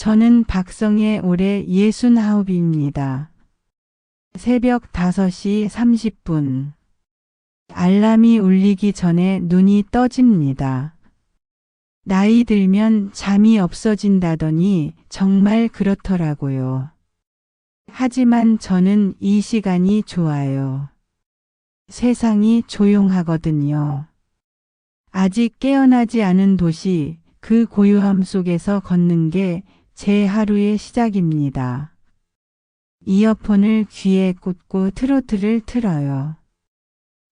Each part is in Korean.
저는 박성애 올해 69입니다. 새벽 5시 30분. 알람이 울리기 전에 눈이 떠집니다. 나이 들면 잠이 없어진다더니 정말 그렇더라고요. 하지만 저는 이 시간이 좋아요. 세상이 조용하거든요. 아직 깨어나지 않은 도시, 그 고요함 속에서 걷는 게 제 하루의 시작입니다. 이어폰을 귀에 꽂고 트로트를 틀어요.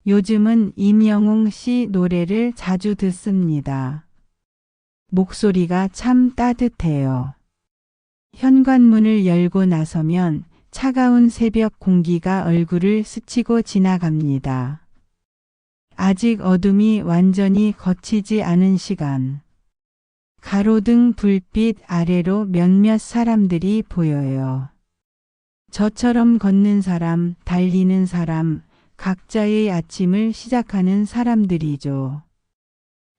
요즘은 임영웅 씨 노래를 자주 듣습니다. 목소리가 참 따뜻해요. 현관문을 열고 나서면 차가운 새벽 공기가 얼굴을 스치고 지나갑니다. 아직 어둠이 완전히 걷히지 않은 시간. 가로등 불빛 아래로 몇몇 사람들이 보여요. 저처럼 걷는 사람, 달리는 사람, 각자의 아침을 시작하는 사람들이죠.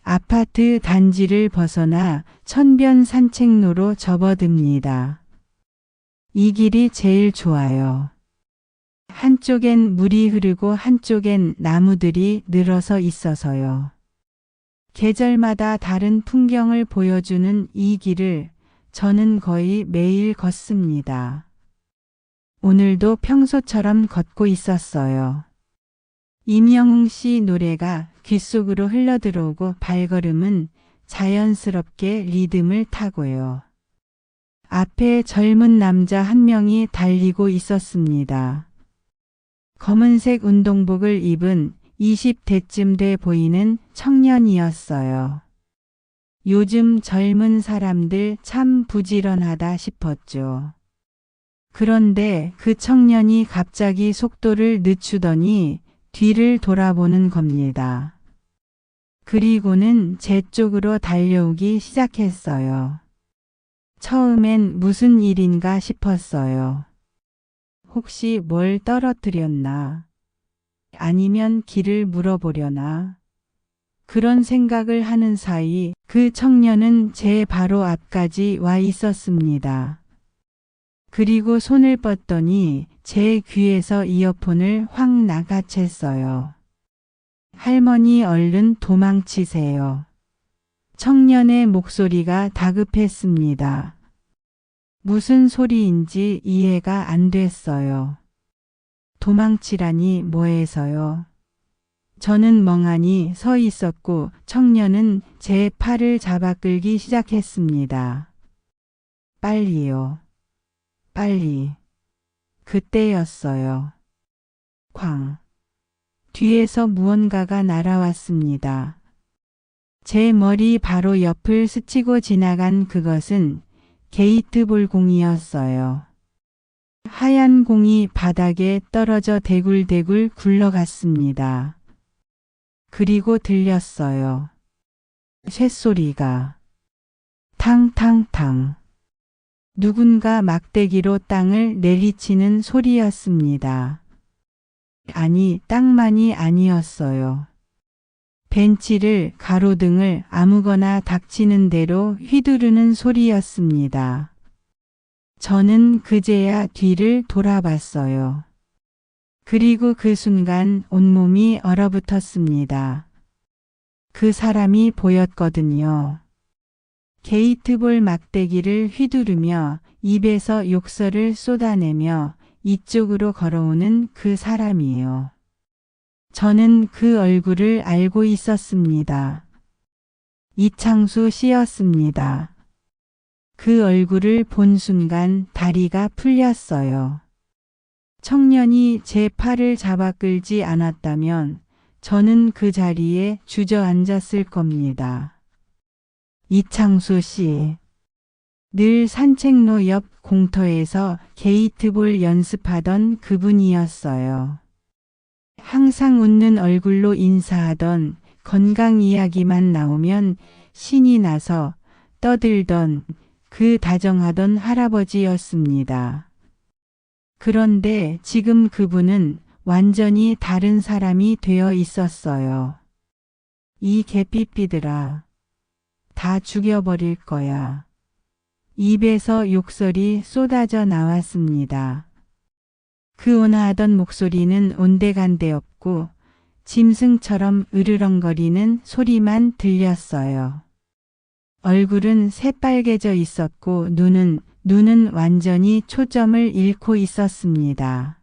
아파트 단지를 벗어나 천변 산책로로 접어듭니다. 이 길이 제일 좋아요. 한쪽엔 물이 흐르고 한쪽엔 나무들이 늘어서 있어서요. 계절마다 다른 풍경을 보여주는 이 길을 저는 거의 매일 걷습니다. 오늘도 평소처럼 걷고 있었어요. 임영웅 씨 노래가 귓속으로 흘러들어오고 발걸음은 자연스럽게 리듬을 타고요. 앞에 젊은 남자 한 명이 달리고 있었습니다. 검은색 운동복을 입은 20대쯤 돼 보이는 청년이었어요. 요즘 젊은 사람들 참 부지런하다 싶었죠. 그런데 그 청년이 갑자기 속도를 늦추더니 뒤를 돌아보는 겁니다. 그리고는 제 쪽으로 달려오기 시작했어요. 처음엔 무슨 일인가 싶었어요. 혹시 뭘 떨어뜨렸나? 아니면 길을 물어보려나? 그런 생각을 하는 사이 그 청년은 제 바로 앞까지 와 있었습니다. 그리고 손을 뻗더니 제 귀에서 이어폰을 확 낚아챘어요. 할머니 얼른 도망치세요. 청년의 목소리가 다급했습니다. 무슨 소리인지 이해가 안 됐어요. 도망치라니 뭐해서요? 저는 멍하니 서 있었고 청년은 제 팔을 잡아 끌기 시작했습니다. 빨리요. 빨리. 그때였어요. 쾅. 뒤에서 무언가가 날아왔습니다. 제 머리 바로 옆을 스치고 지나간 그것은 게이트볼 공이었어요. 하얀 공이 바닥에 떨어져 대굴대굴 굴러갔습니다. 그리고 들렸어요. 쇳소리가. 탕탕탕. 누군가 막대기로 땅을 내리치는 소리였습니다. 아니, 땅만이 아니었어요. 벤치를, 가로등을 아무거나 닥치는 대로 휘두르는 소리였습니다. 저는 그제야 뒤를 돌아봤어요. 그리고 그 순간 온몸이 얼어붙었습니다. 그 사람이 보였거든요. 게이트볼 막대기를 휘두르며 입에서 욕설을 쏟아내며 이쪽으로 걸어오는 그 사람이에요. 저는 그 얼굴을 알고 있었습니다. 이창수 씨였습니다. 그 얼굴을 본 순간 다리가 풀렸어요. 청년이 제 팔을 잡아 끌지 않았다면 저는 그 자리에 주저앉았을 겁니다. 이창수 씨. 늘 산책로 옆 공터에서 게이트볼 연습하던 그분이었어요. 항상 웃는 얼굴로 인사하던, 건강 이야기만 나오면 신이 나서 떠들던, 그 다정하던 할아버지였습니다. 그런데 지금 그분은 완전히 다른 사람이 되어 있었어요. 이 개삐삐들아. 다 죽여버릴 거야. 입에서 욕설이 쏟아져 나왔습니다. 그 온화하던 목소리는 온데간데 없고 짐승처럼 으르렁거리는 소리만 들렸어요. 얼굴은 새빨개져 있었고 눈은 완전히 초점을 잃고 있었습니다.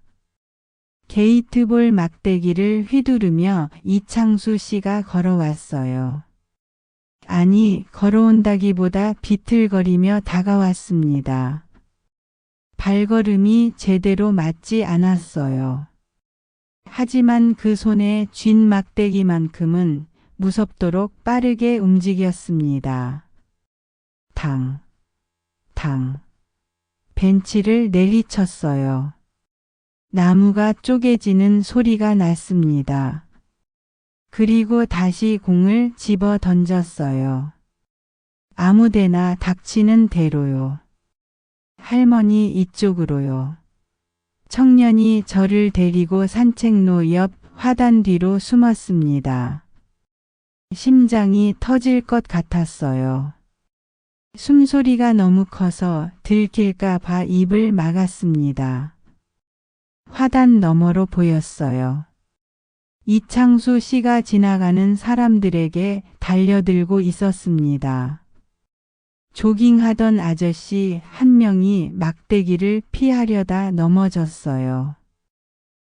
게이트볼 막대기를 휘두르며 이창수 씨가 걸어왔어요. 아니, 걸어온다기보다 비틀거리며 다가왔습니다. 발걸음이 제대로 맞지 않았어요. 하지만 그 손에 쥔 막대기만큼은 무섭도록 빠르게 움직였습니다. 당, 당. 벤치를 내리쳤어요. 나무가 쪼개지는 소리가 났습니다. 그리고 다시 공을 집어 던졌어요. 아무데나 닥치는 대로요. 할머니 이쪽으로요. 청년이 저를 데리고 산책로 옆 화단 뒤로 숨었습니다. 심장이 터질 것 같았어요. 숨소리가 너무 커서 들킬까 봐 입을 막았습니다. 화단 너머로 보였어요. 이창수 씨가 지나가는 사람들에게 달려들고 있었습니다. 조깅하던 아저씨 한 명이 막대기를 피하려다 넘어졌어요.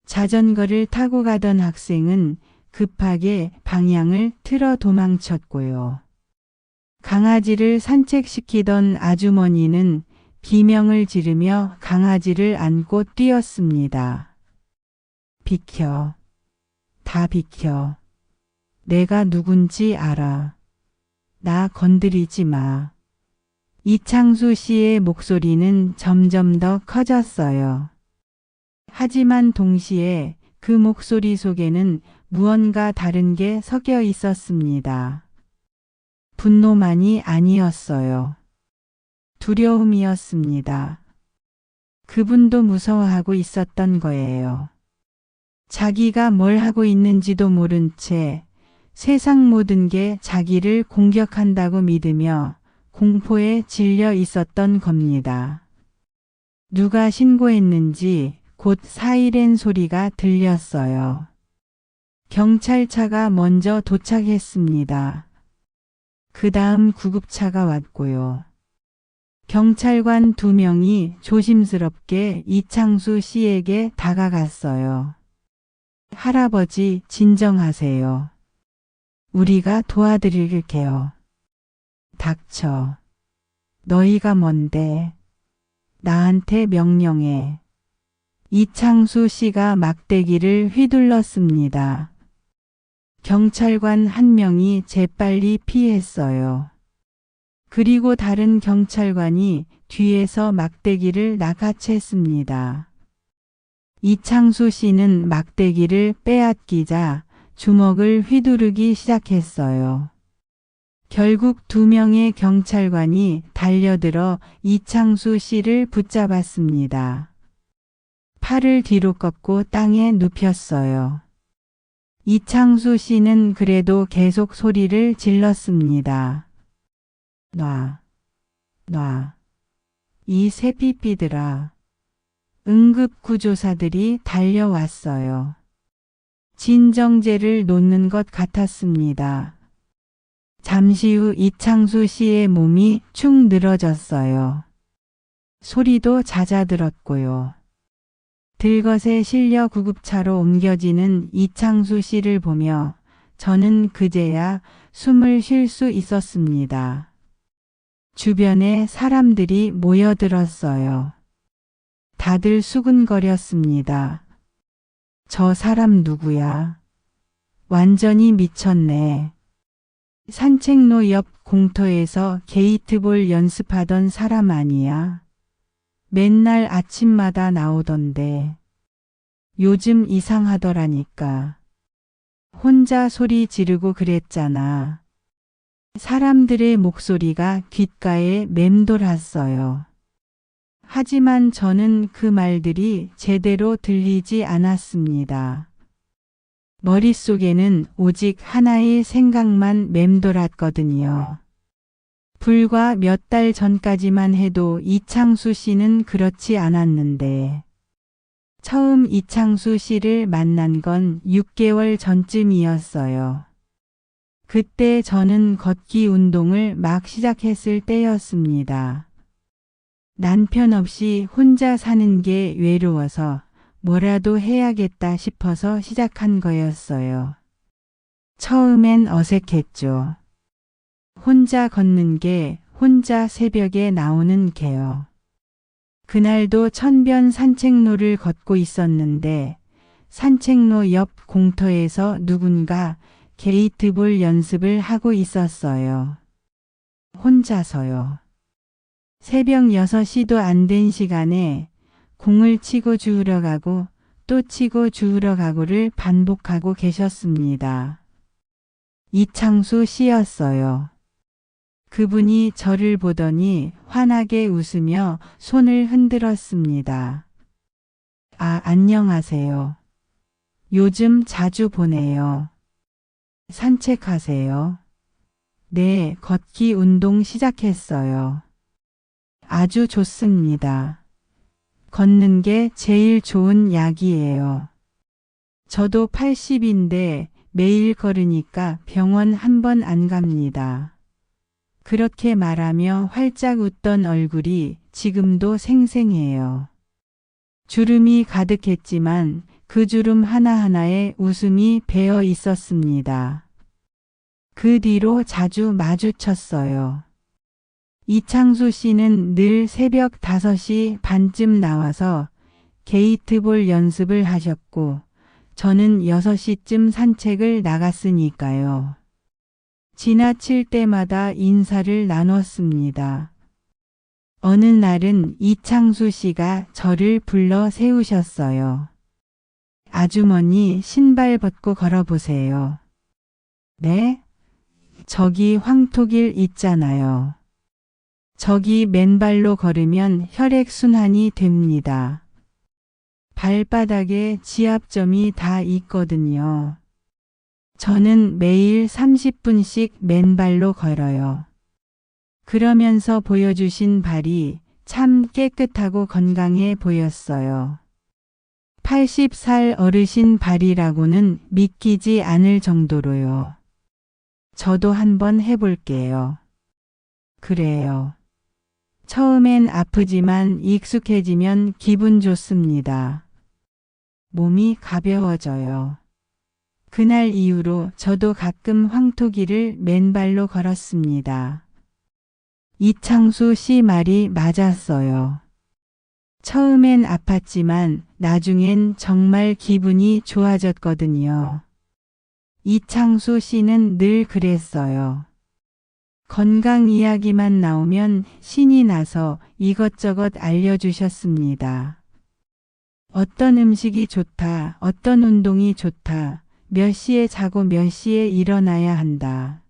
자전거를 타고 가던 학생은 급하게 방향을 틀어 도망쳤고요. 강아지를 산책시키던 아주머니는 비명을 지르며 강아지를 안고 뛰었습니다. 비켜. 다 비켜. 내가 누군지 알아. 나 건드리지 마. 이창수 씨의 목소리는 점점 더 커졌어요. 하지만 동시에 그 목소리 속에는 무언가 다른 게 섞여 있었습니다. 분노만이 아니었어요. 두려움이었습니다. 그분도 무서워하고 있었던 거예요. 자기가 뭘 하고 있는지도 모른 채 세상 모든 게 자기를 공격한다고 믿으며 공포에 질려 있었던 겁니다. 누가 신고했는지 곧 사이렌 소리가 들렸어요. 경찰차가 먼저 도착했습니다. 그 다음 구급차가 왔고요. 경찰관 2명이 조심스럽게 이창수 씨에게 다가갔어요. 할아버지, 진정하세요. 우리가 도와드릴게요. 닥쳐. 너희가 뭔데? 나한테 명령해. 이창수 씨가 막대기를 휘둘렀습니다. 경찰관 한 명이 재빨리 피했어요. 그리고 다른 경찰관이 뒤에서 막대기를 낚아챘습니다. 이창수 씨는 막대기를 빼앗기자 주먹을 휘두르기 시작했어요. 결국 2명의 경찰관이 달려들어 이창수 씨를 붙잡았습니다. 팔을 뒤로 꺾고 땅에 눕혔어요. 이창수 씨는 그래도 계속 소리를 질렀습니다. 놔. 이 새삐삐들아. 응급구조사들이 달려왔어요. 진정제를 놓는 것 같았습니다. 잠시 후 이창수 씨의 몸이 축 늘어졌어요. 소리도 잦아들었고요. 들것에 실려 구급차로 옮겨지는 이창수 씨를 보며 저는 그제야 숨을 쉴 수 있었습니다. 주변에 사람들이 모여들었어요. 다들 수근거렸습니다. 저 사람 누구야? 완전히 미쳤네. 산책로 옆 공터에서 게이트볼 연습하던 사람 아니야? 맨날 아침마다 나오던데. 요즘 이상하더라니까. 혼자 소리 지르고 그랬잖아. 사람들의 목소리가 귓가에 맴돌았어요. 하지만 저는 그 말들이 제대로 들리지 않았습니다. 머릿속에는 오직 하나의 생각만 맴돌았거든요. 불과 몇 달 전까지만 해도 이창수 씨는 그렇지 않았는데 처음 이창수 씨를 만난 건 6개월 전쯤이었어요. 그때 저는 걷기 운동을 막 시작했을 때였습니다. 남편 없이 혼자 사는 게 외로워서 뭐라도 해야겠다 싶어서 시작한 거였어요. 처음엔 어색했죠. 혼자 걷는 게, 혼자 새벽에 나오는 게요. 그날도 천변 산책로를 걷고 있었는데 산책로 옆 공터에서 누군가 게이트볼 연습을 하고 있었어요. 혼자서요. 새벽 6시도 안 된 시간에 공을 치고 주우러 가고 또 치고 주우러 가고를 반복하고 계셨습니다. 이창수 씨였어요. 그분이 저를 보더니 환하게 웃으며 손을 흔들었습니다. 아, 안녕하세요. 요즘 자주 보네요. 산책하세요? 네, 걷기 운동 시작했어요. 아주 좋습니다. 걷는 게 제일 좋은 약이에요. 저도 80인데 매일 걸으니까 병원 한 번 안 갑니다. 그렇게 말하며 활짝 웃던 얼굴이 지금도 생생해요. 주름이 가득했지만 그 주름 하나하나에 웃음이 배어 있었습니다. 그 뒤로 자주 마주쳤어요. 이창수 씨는 늘 새벽 5시 반쯤 나와서 게이트볼 연습을 하셨고 저는 6시쯤 산책을 나갔으니까요. 지나칠 때마다 인사를 나눴습니다. 어느 날은 이창수 씨가 저를 불러 세우셨어요. 아주머니 신발 벗고 걸어보세요. 네? 저기 황토길 있잖아요. 저기 맨발로 걸으면 혈액순환이 됩니다. 발바닥에 지압점이 다 있거든요. 저는 매일 30분씩 맨발로 걸어요. 그러면서 보여주신 발이 참 깨끗하고 건강해 보였어요. 80살 어르신 발이라고는 믿기지 않을 정도로요. 저도 한번 해볼게요. 그래요. 처음엔 아프지만 익숙해지면 기분 좋습니다. 몸이 가벼워져요. 그날 이후로 저도 가끔 황토길을 맨발로 걸었습니다. 이창수 씨 말이 맞았어요. 처음엔 아팠지만 나중엔 정말 기분이 좋아졌거든요. 이창수 씨는 늘 그랬어요. 건강 이야기만 나오면 신이 나서 이것저것 알려주셨습니다. 어떤 음식이 좋다, 어떤 운동이 좋다, 몇 시에 자고 몇 시에 일어나야 한다.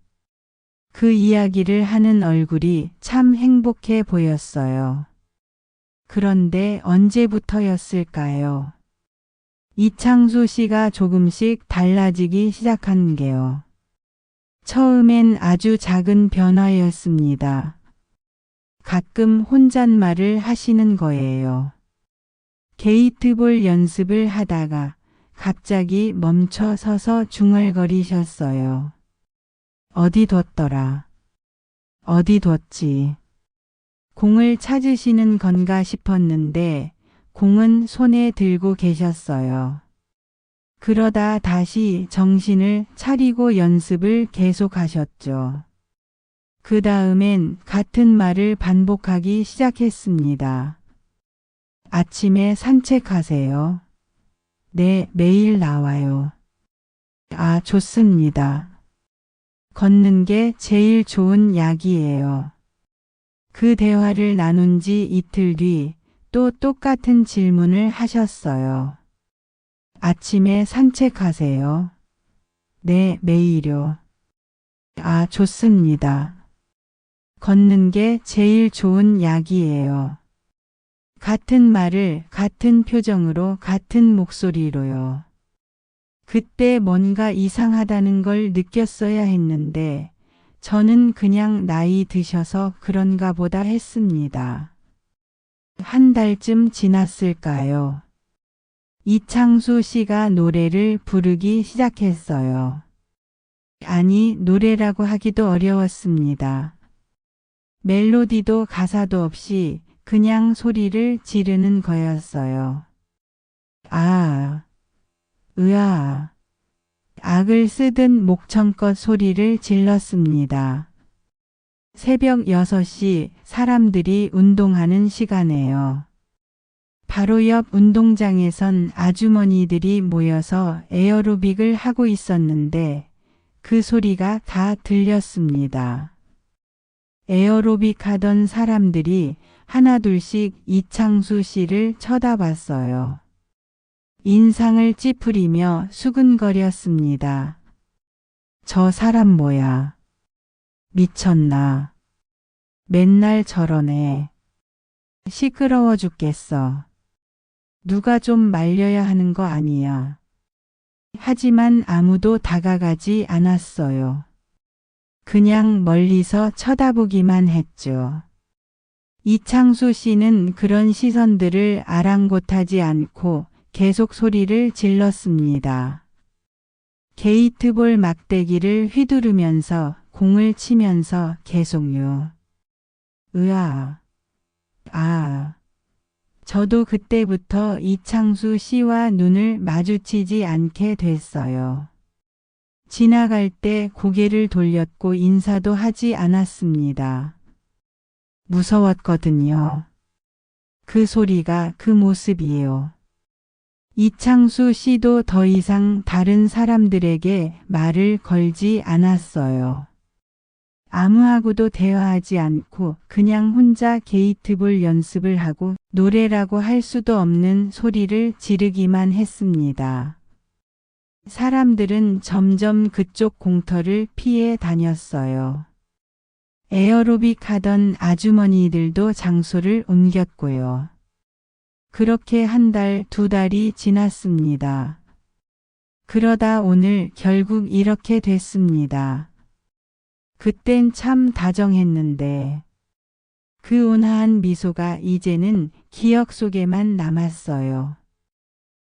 그 이야기를 하는 얼굴이 참 행복해 보였어요. 그런데 언제부터였을까요? 이창수 씨가 조금씩 달라지기 시작한 게요. 처음엔 아주 작은 변화였습니다. 가끔 혼잣말을 하시는 거예요. 게이트볼 연습을 하다가 갑자기 멈춰 서서 중얼거리셨어요. 어디 뒀더라. 어디 뒀지. 공을 찾으시는 건가 싶었는데 공은 손에 들고 계셨어요. 그러다 다시 정신을 차리고 연습을 계속하셨죠. 그 다음엔 같은 말을 반복하기 시작했습니다. 아침에 산책하세요. 네, 매일 나와요. 아, 좋습니다. 걷는 게 제일 좋은 약이에요. 그 대화를 나눈 지 이틀 뒤 또 똑같은 질문을 하셨어요. 아침에 산책하세요. 네, 매일요. 아, 좋습니다. 걷는 게 제일 좋은 약이에요. 같은 말을 같은 표정으로 같은 목소리로요. 그때 뭔가 이상하다는 걸 느꼈어야 했는데 저는 그냥 나이 드셔서 그런가 보다 했습니다. 한 달쯤 지났을까요? 이창수 씨가 노래를 부르기 시작했어요. 아니, 노래라고 하기도 어려웠습니다. 멜로디도 가사도 없이 그냥 소리를 지르는 거였어요. 아, 으아. 악을 쓰듯 목청껏 소리를 질렀습니다. 새벽 6시 사람들이 운동하는 시간에요. 바로 옆 운동장에선 아주머니들이 모여서 에어로빅을 하고 있었는데 그 소리가 다 들렸습니다. 에어로빅 하던 사람들이 하나둘씩 이창수 씨를 쳐다봤어요. 인상을 찌푸리며 수근거렸습니다. 저 사람 뭐야? 미쳤나? 맨날 저러네. 시끄러워 죽겠어. 누가 좀 말려야 하는 거 아니야. 하지만 아무도 다가가지 않았어요. 그냥 멀리서 쳐다보기만 했죠. 이창수 씨는 그런 시선들을 아랑곳하지 않고 계속 소리를 질렀습니다. 게이트볼 막대기를 휘두르면서 공을 치면서 계속요. 으아. 아. 저도 그때부터 이창수 씨와 눈을 마주치지 않게 됐어요. 지나갈 때 고개를 돌렸고 인사도 하지 않았습니다. 무서웠거든요. 그 소리가 그 모습이에요. 이창수 씨도 더 이상 다른 사람들에게 말을 걸지 않았어요. 아무하고도 대화하지 않고 그냥 혼자 게이트볼 연습을 하고 노래라고 할 수도 없는 소리를 지르기만 했습니다. 사람들은 점점 그쪽 공터를 피해 다녔어요. 에어로빅 하던 아주머니들도 장소를 옮겼고요. 그렇게 한 달, 2달이 지났습니다. 그러다 오늘 결국 이렇게 됐습니다. 그땐 참 다정했는데 그 온화한 미소가 이제는 기억 속에만 남았어요.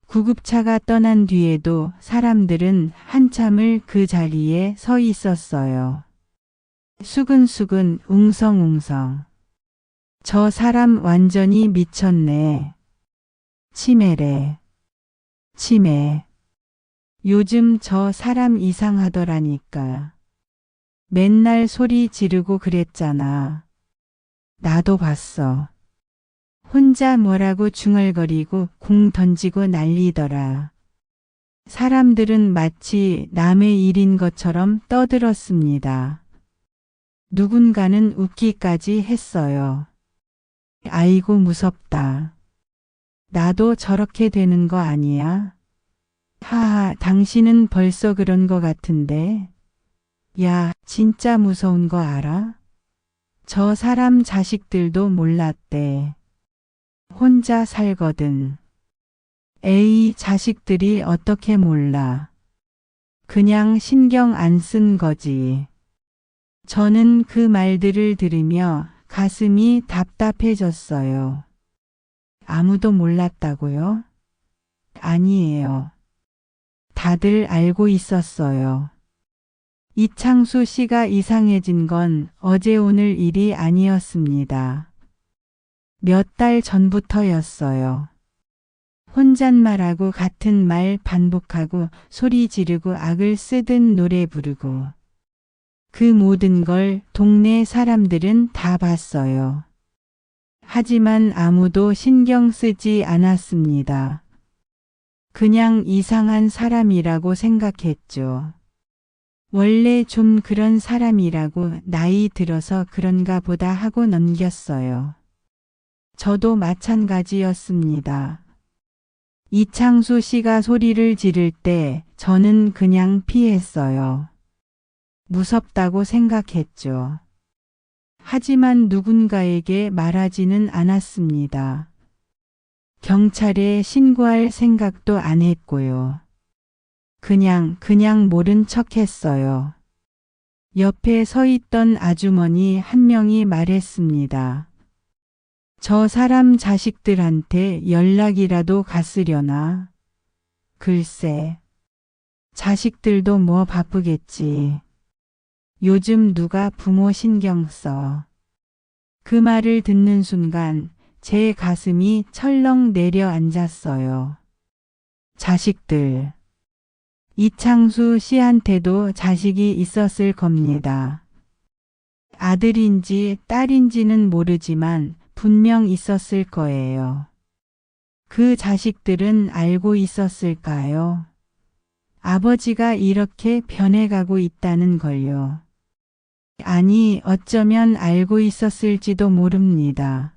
구급차가 떠난 뒤에도 사람들은 한참을 그 자리에 서 있었어요. 수근수근 웅성웅성. 저 사람 완전히 미쳤네. 치매래. 치매. 요즘 저 사람 이상하더라니까. 맨날 소리 지르고 그랬잖아. 나도 봤어. 혼자 뭐라고 중얼거리고 공 던지고 난리더라. 사람들은 마치 남의 일인 것처럼 떠들었습니다. 누군가는 웃기까지 했어요. 아이고 무섭다. 나도 저렇게 되는 거 아니야? 하하, 당신은 벌써 그런 거 같은데. 야, 진짜 무서운 거 알아? 저 사람 자식들도 몰랐대. 혼자 살거든. 에이, 자식들이 어떻게 몰라. 그냥 신경 안 쓴 거지. 저는 그 말들을 들으며 가슴이 답답해졌어요. 아무도 몰랐다고요? 아니에요. 다들 알고 있었어요. 이창수 씨가 이상해진 건 어제 오늘 일이 아니었습니다. 몇 달 전부터였어요. 혼잣말하고 같은 말 반복하고 소리 지르고 악을 쓰듯 노래 부르고 그 모든 걸 동네 사람들은 다 봤어요. 하지만 아무도 신경 쓰지 않았습니다. 그냥 이상한 사람이라고 생각했죠. 원래 좀 그런 사람이라고 나이 들어서 그런가 보다 하고 넘겼어요. 저도 마찬가지였습니다. 이창수 씨가 소리를 지를 때 저는 그냥 피했어요. 무섭다고 생각했죠. 하지만 누군가에게 말하지는 않았습니다. 경찰에 신고할 생각도 안 했고요. 그냥 모른 척 했어요. 옆에 서 있던 아주머니 한 명이 말했습니다. 저 사람 자식들한테 연락이라도 갔으려나? 글쎄, 자식들도 뭐 바쁘겠지. 요즘 누가 부모 신경 써. 그 말을 듣는 순간 제 가슴이 철렁 내려앉았어요. 자식들. 이창수 씨한테도 자식이 있었을 겁니다. 아들인지 딸인지는 모르지만 분명 있었을 거예요. 그 자식들은 알고 있었을까요? 아버지가 이렇게 변해가고 있다는 걸요. 아니, 어쩌면 알고 있었을지도 모릅니다.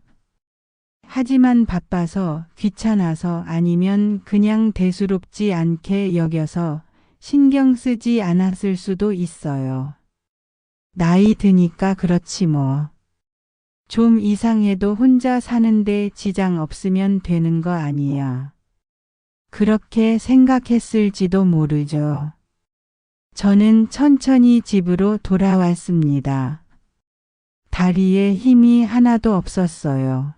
하지만 바빠서, 귀찮아서, 아니면 그냥 대수롭지 않게 여겨서 신경 쓰지 않았을 수도 있어요. 나이 드니까 그렇지 뭐. 좀 이상해도 혼자 사는데 지장 없으면 되는 거 아니야. 그렇게 생각했을지도 모르죠. 저는 천천히 집으로 돌아왔습니다. 다리에 힘이 하나도 없었어요.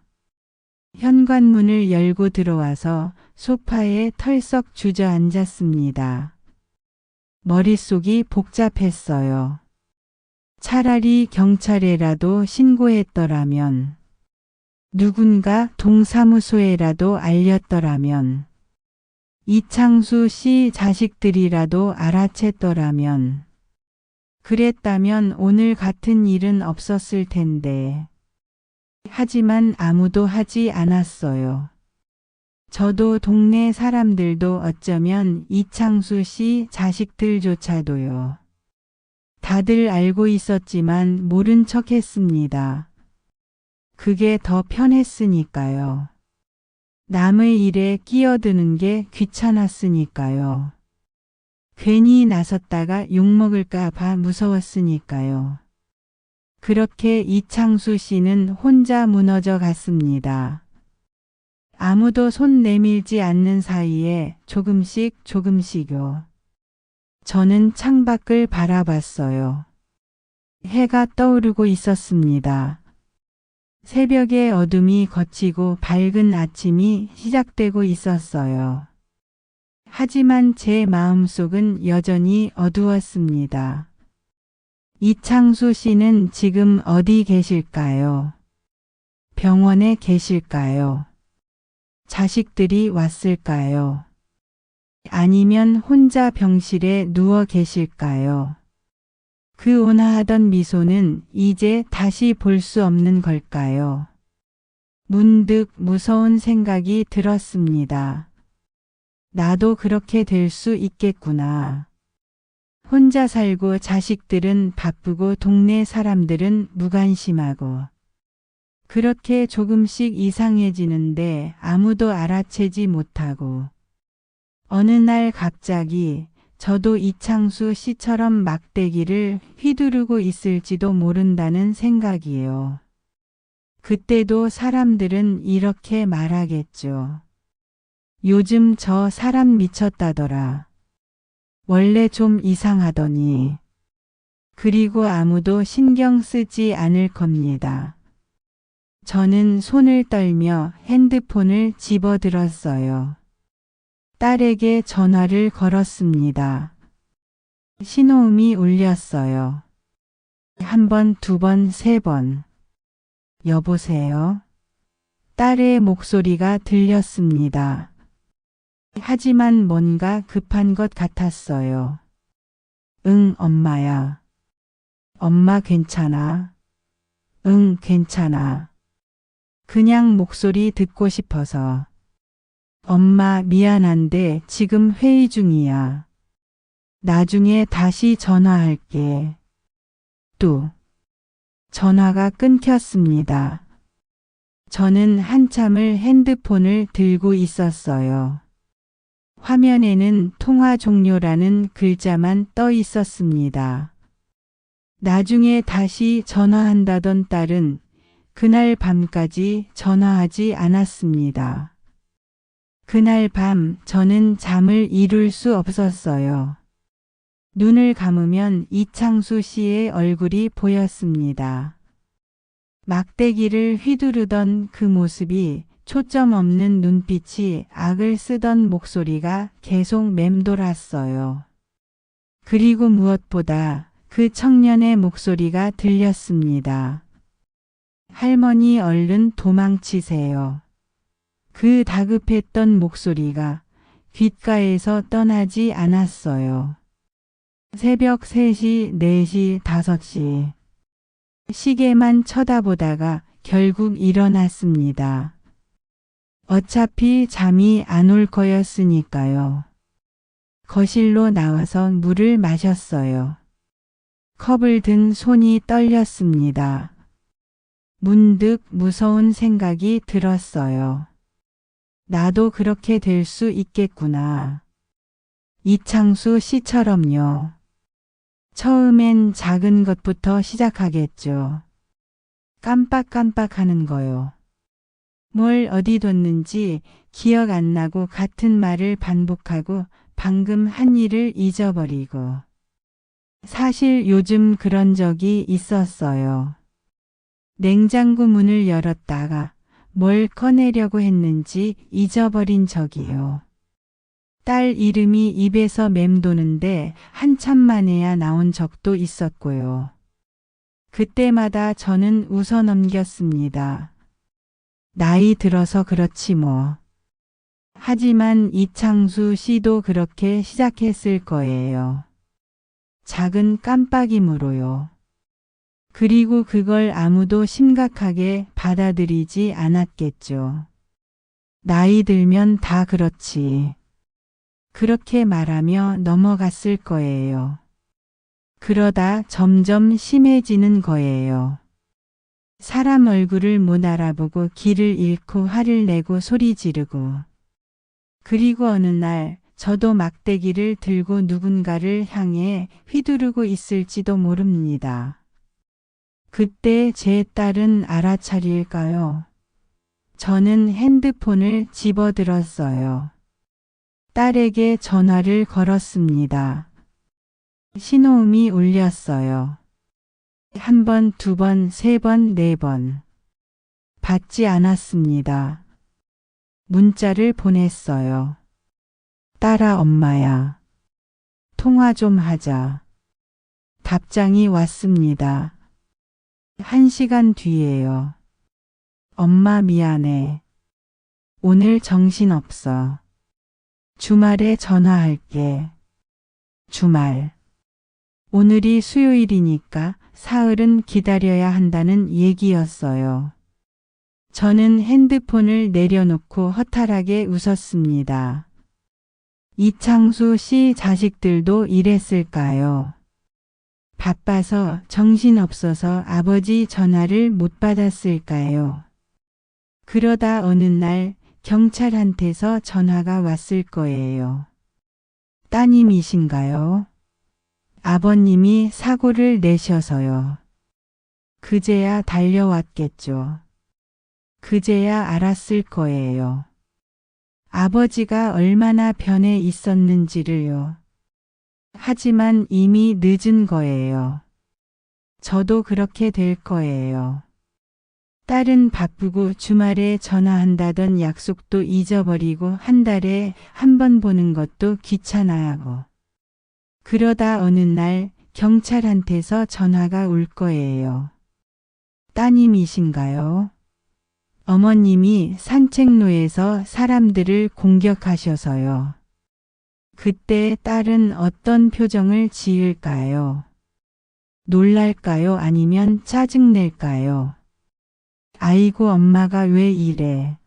현관문을 열고 들어와서 소파에 털썩 주저앉았습니다. 머릿속이 복잡했어요. 차라리 경찰에라도 신고했더라면, 누군가 동사무소에라도 알렸더라면, 이창수 씨 자식들이라도 알아챘더라면, 그랬다면 오늘 같은 일은 없었을 텐데. 하지만 아무도 하지 않았어요. 저도 동네 사람들도 어쩌면 이창수 씨 자식들조차도요. 다들 알고 있었지만 모른 척 했습니다. 그게 더 편했으니까요. 남의 일에 끼어드는 게 귀찮았으니까요. 괜히 나섰다가 욕먹을까 봐 무서웠으니까요. 그렇게 이창수 씨는 혼자 무너져 갔습니다. 아무도 손 내밀지 않는 사이에 조금씩요. 저는 창밖을 바라봤어요. 해가 떠오르고 있었습니다. 새벽의 어둠이 걷히고 밝은 아침이 시작되고 있었어요. 하지만 제 마음속은 여전히 어두웠습니다. 이창수 씨는 지금 어디 계실까요? 병원에 계실까요? 자식들이 왔을까요? 아니면 혼자 병실에 누워 계실까요? 그 온화하던 미소는 이제 다시 볼 수 없는 걸까요? 문득 무서운 생각이 들었습니다. 나도 그렇게 될 수 있겠구나. 혼자 살고 자식들은 바쁘고 동네 사람들은 무관심하고. 그렇게 조금씩 이상해지는데 아무도 알아채지 못하고. 어느 날 갑자기 저도 이창수 씨처럼 막대기를 휘두르고 있을지도 모른다는 생각이에요. 그때도 사람들은 이렇게 말하겠죠. 요즘 저 사람 미쳤다더라. 원래 좀 이상하더니. 그리고 아무도 신경 쓰지 않을 겁니다. 저는 손을 떨며 핸드폰을 집어들었어요. 딸에게 전화를 걸었습니다. 신호음이 울렸어요. 한 번, 두 번, 세 번. 여보세요? 딸의 목소리가 들렸습니다. 하지만 뭔가 급한 것 같았어요. 응, 엄마야. 엄마 괜찮아? 응, 괜찮아. 그냥 목소리 듣고 싶어서. 엄마 미안한데 지금 회의 중이야. 나중에 다시 전화할게. 또 전화가 끊겼습니다. 저는 한참을 핸드폰을 들고 있었어요. 화면에는 통화 종료라는 글자만 떠 있었습니다. 나중에 다시 전화한다던 딸은 그날 밤까지 전화하지 않았습니다. 그날 밤 저는 잠을 이룰 수 없었어요. 눈을 감으면 이창수 씨의 얼굴이 보였습니다. 막대기를 휘두르던 그 모습이, 초점 없는 눈빛이, 악을 쓰던 목소리가 계속 맴돌았어요. 그리고 무엇보다 그 청년의 목소리가 들렸습니다. 할머니 얼른 도망치세요. 그 다급했던 목소리가 귓가에서 떠나지 않았어요. 새벽 3시, 4시, 5시. 시계만 쳐다보다가 결국 일어났습니다. 어차피 잠이 안 올 거였으니까요. 거실로 나와서 물을 마셨어요. 컵을 든 손이 떨렸습니다. 문득 무서운 생각이 들었어요. 나도 그렇게 될 수 있겠구나. 이창수 씨처럼요. 처음엔 작은 것부터 시작하겠죠. 깜빡깜빡하는 거요. 뭘 어디 뒀는지 기억 안 나고 같은 말을 반복하고 방금 한 일을 잊어버리고. 사실 요즘 그런 적이 있었어요. 냉장고 문을 열었다가 뭘 꺼내려고 했는지 잊어버린 적이요. 딸 이름이 입에서 맴도는데 한참 만에야 나온 적도 있었고요. 그때마다 저는 웃어 넘겼습니다. 나이 들어서 그렇지 뭐. 하지만 이창수 씨도 그렇게 시작했을 거예요. 작은 깜빡임으로요. 그리고 그걸 아무도 심각하게 받아들이지 않았겠죠. 나이 들면 다 그렇지. 그렇게 말하며 넘어갔을 거예요. 그러다 점점 심해지는 거예요. 사람 얼굴을 못 알아보고 길을 잃고 화를 내고 소리 지르고. 그리고 어느 날 저도 막대기를 들고 누군가를 향해 휘두르고 있을지도 모릅니다. 그때 제 딸은 알아차릴까요? 저는 핸드폰을 집어들었어요. 딸에게 전화를 걸었습니다. 신호음이 울렸어요. 1번, 2번, 3번, 4번. 받지 않았습니다. 문자를 보냈어요. 딸아, 엄마야. 통화 좀 하자. 답장이 왔습니다. 1시간 뒤에요. 엄마 미안해. 오늘 정신없어. 주말에 전화할게. 주말. 오늘이 수요일이니까 사흘은 기다려야 한다는 얘기였어요. 저는 핸드폰을 내려놓고 허탈하게 웃었습니다. 이창수 씨 자식들도 이랬을까요? 바빠서 정신없어서 아버지 전화를 못 받았을까요? 그러다 어느 날 경찰한테서 전화가 왔을 거예요. 따님이신가요? 아버님이 사고를 내셔서요. 그제야 달려왔겠죠. 그제야 알았을 거예요. 아버지가 얼마나 변해 있었는지를요. 하지만 이미 늦은 거예요. 저도 그렇게 될 거예요. 딸은 바쁘고 주말에 전화한다던 약속도 잊어버리고 한 달에 한 번 보는 것도 귀찮아하고. 그러다 어느 날 경찰한테서 전화가 올 거예요. 따님이신가요? 어머님이 산책로에서 사람들을 공격하셔서요. 그때 딸은 어떤 표정을 지을까요? 놀랄까요? 아니면 짜증낼까요? 아이고, 엄마가 왜 이래?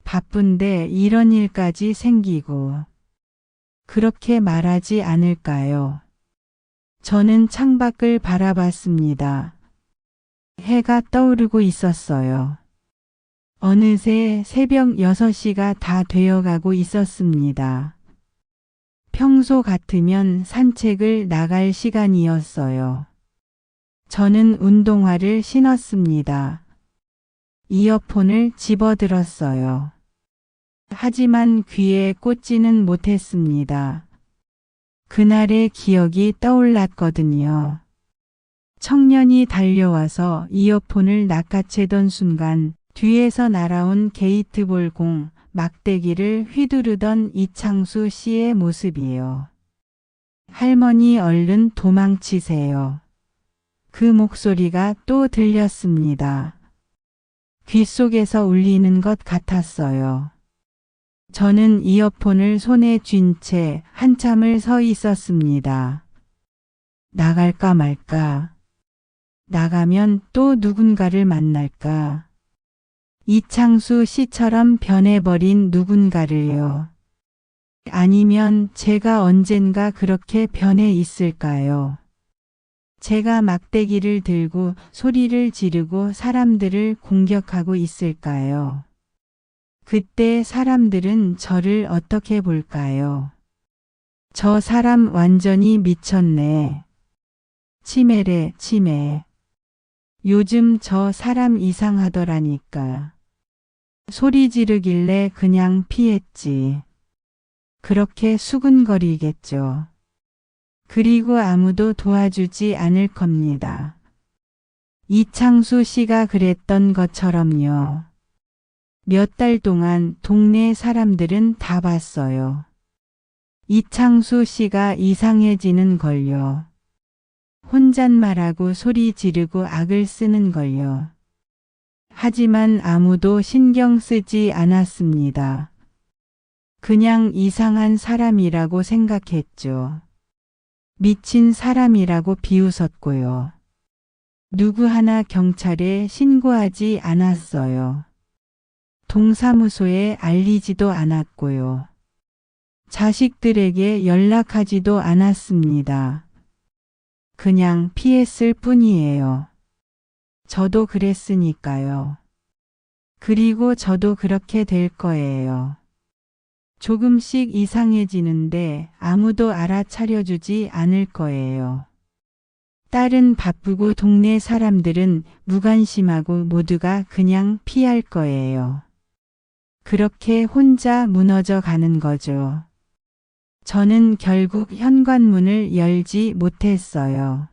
바쁜데 이런 일까지 생기고. 그렇게 말하지 않을까요? 저는 창밖을 바라봤습니다. 해가 떠오르고 있었어요. 어느새 새벽 6시가 다 되어가고 있었습니다. 평소 같으면 산책을 나갈 시간이었어요. 저는 운동화를 신었습니다. 이어폰을 집어들었어요. 하지만 귀에 꽂지는 못했습니다. 그날의 기억이 떠올랐거든요. 청년이 달려와서 이어폰을 낚아채던 순간 뒤에서 날아온 게이트볼 공, 막대기를 휘두르던 이창수 씨의 모습이에요. 할머니 얼른 도망치세요. 그 목소리가 또 들렸습니다. 귓속에서 울리는 것 같았어요. 저는 이어폰을 손에 쥔 채 한참을 서 있었습니다. 나갈까 말까. 나가면 또 누군가를 만날까. 이창수 씨처럼 변해버린 누군가를요. 아니면 제가 언젠가 그렇게 변해 있을까요? 제가 막대기를 들고 소리를 지르고 사람들을 공격하고 있을까요? 그때 사람들은 저를 어떻게 볼까요? 저 사람 완전히 미쳤네. 치매래, 치매. 요즘 저 사람 이상하더라니까. 소리 지르길래 그냥 피했지. 그렇게 수근거리겠죠. 그리고 아무도 도와주지 않을 겁니다. 이창수 씨가 그랬던 것처럼요. 몇 달 동안 동네 사람들은 다 봤어요. 이창수 씨가 이상해지는 걸요. 혼잣말하고 소리 지르고 악을 쓰는 걸요. 하지만 아무도 신경 쓰지 않았습니다. 그냥 이상한 사람이라고 생각했죠. 미친 사람이라고 비웃었고요. 누구 하나 경찰에 신고하지 않았어요. 동사무소에 알리지도 않았고요. 자식들에게 연락하지도 않았습니다. 그냥 피했을 뿐이에요. 저도 그랬으니까요. 그리고 저도 그렇게 될 거예요. 조금씩 이상해지는데 아무도 알아차려주지 않을 거예요. 딸은 바쁘고 동네 사람들은 무관심하고 모두가 그냥 피할 거예요. 그렇게 혼자 무너져 가는 거죠. 저는 결국 현관문을 열지 못했어요.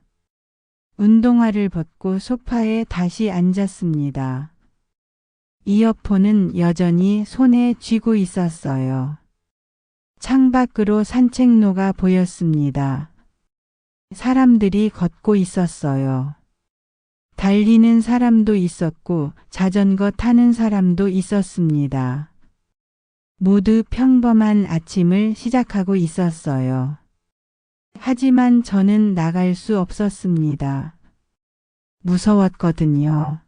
운동화를 벗고 소파에 다시 앉았습니다. 이어폰은 여전히 손에 쥐고 있었어요. 창밖으로 산책로가 보였습니다. 사람들이 걷고 있었어요. 달리는 사람도 있었고 자전거 타는 사람도 있었습니다. 모두 평범한 아침을 시작하고 있었어요. 하지만 저는 나갈 수 없었습니다. 무서웠거든요.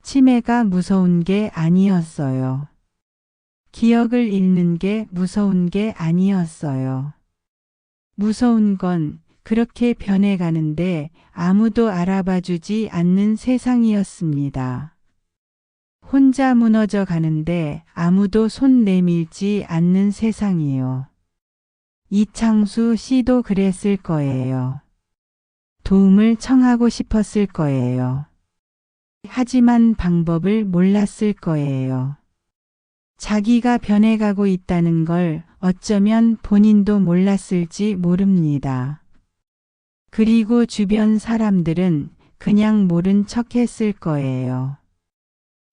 치매가 무서운 게 아니었어요. 기억을 잃는 게 무서운 게 아니었어요. 무서운 건 그렇게 변해가는데 아무도 알아봐 주지 않는 세상이었습니다. 혼자 무너져 가는데 아무도 손 내밀지 않는 세상이요. 이창수 씨도 그랬을 거예요. 도움을 청하고 싶었을 거예요. 하지만 방법을 몰랐을 거예요. 자기가 변해가고 있다는 걸 어쩌면 본인도 몰랐을지 모릅니다. 그리고 주변 사람들은 그냥 모른 척 했을 거예요.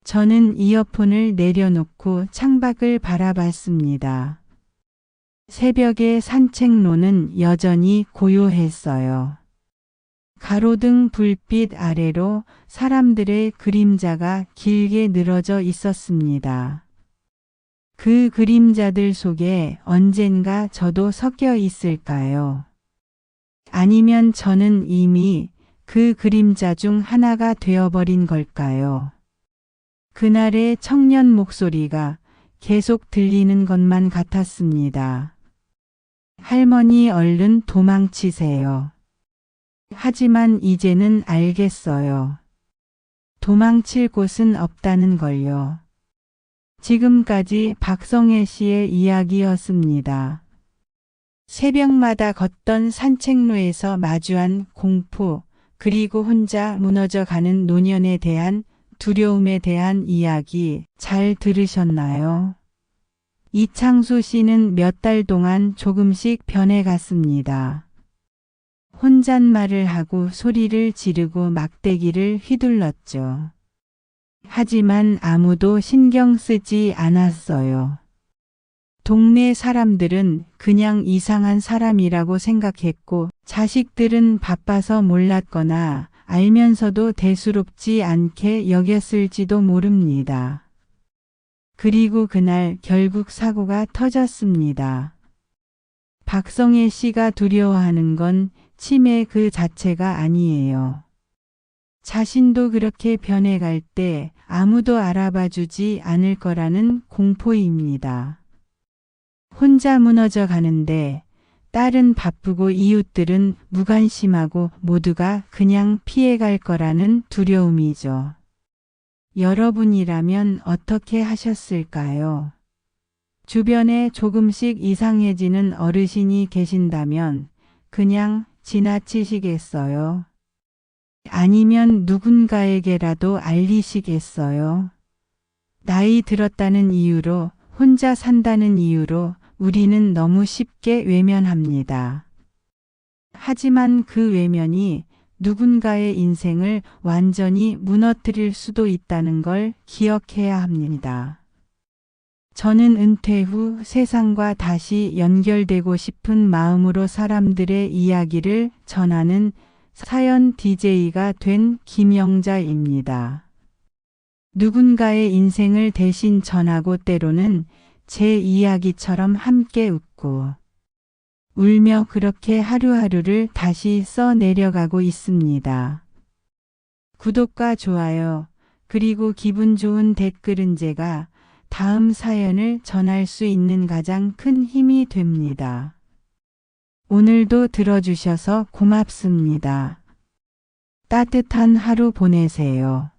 저는 이어폰을 내려놓고 창밖을 바라봤습니다. 새벽의 산책로는 여전히 고요했어요. 가로등 불빛 아래로 사람들의 그림자가 길게 늘어져 있었습니다. 그 그림자들 속에 언젠가 저도 섞여 있을까요? 아니면 저는 이미 그 그림자 중 하나가 되어버린 걸까요? 그날의 청년 목소리가 계속 들리는 것만 같았습니다. 할머니 얼른 도망치세요. 하지만 이제는 알겠어요. 도망칠 곳은 없다는 걸요. 지금까지 박성애 씨의 이야기였습니다. 새벽마다 걷던 산책로에서 마주한 공포, 그리고 혼자 무너져 가는 노년에 대한 두려움에 대한 이야기 잘 들으셨나요? 이창수 씨는 몇 달 동안 조금씩 변해갔습니다. 혼잣말을 하고 소리를 지르고 막대기를 휘둘렀죠. 하지만 아무도 신경 쓰지 않았어요. 동네 사람들은 그냥 이상한 사람이라고 생각했고 자식들은 바빠서 몰랐거나 알면서도 대수롭지 않게 여겼을지도 모릅니다. 그리고 그날 결국 사고가 터졌습니다. 박성애 씨가 두려워하는 건 치매 그 자체가 아니에요. 자신도 그렇게 변해갈 때 아무도 알아봐 주지 않을 거라는 공포입니다. 혼자 무너져 가는데 딸은 바쁘고 이웃들은 무관심하고 모두가 그냥 피해갈 거라는 두려움이죠. 여러분이라면 어떻게 하셨을까요? 주변에 조금씩 이상해지는 어르신이 계신다면 그냥 지나치시겠어요? 아니면 누군가에게라도 알리시겠어요? 나이 들었다는 이유로, 혼자 산다는 이유로 우리는 너무 쉽게 외면합니다. 하지만 그 외면이 누군가의 인생을 완전히 무너뜨릴 수도 있다는 걸 기억해야 합니다. 저는 은퇴 후 세상과 다시 연결되고 싶은 마음으로 사람들의 이야기를 전하는 사연 DJ가 된 김영자입니다. 누군가의 인생을 대신 전하고 때로는 제 이야기처럼 함께 웃고 울며 그렇게 하루하루를 다시 써내려가고 있습니다. 구독과 좋아요, 그리고 기분 좋은 댓글은 제가 다음 사연을 전할 수 있는 가장 큰 힘이 됩니다. 오늘도 들어주셔서 고맙습니다. 따뜻한 하루 보내세요.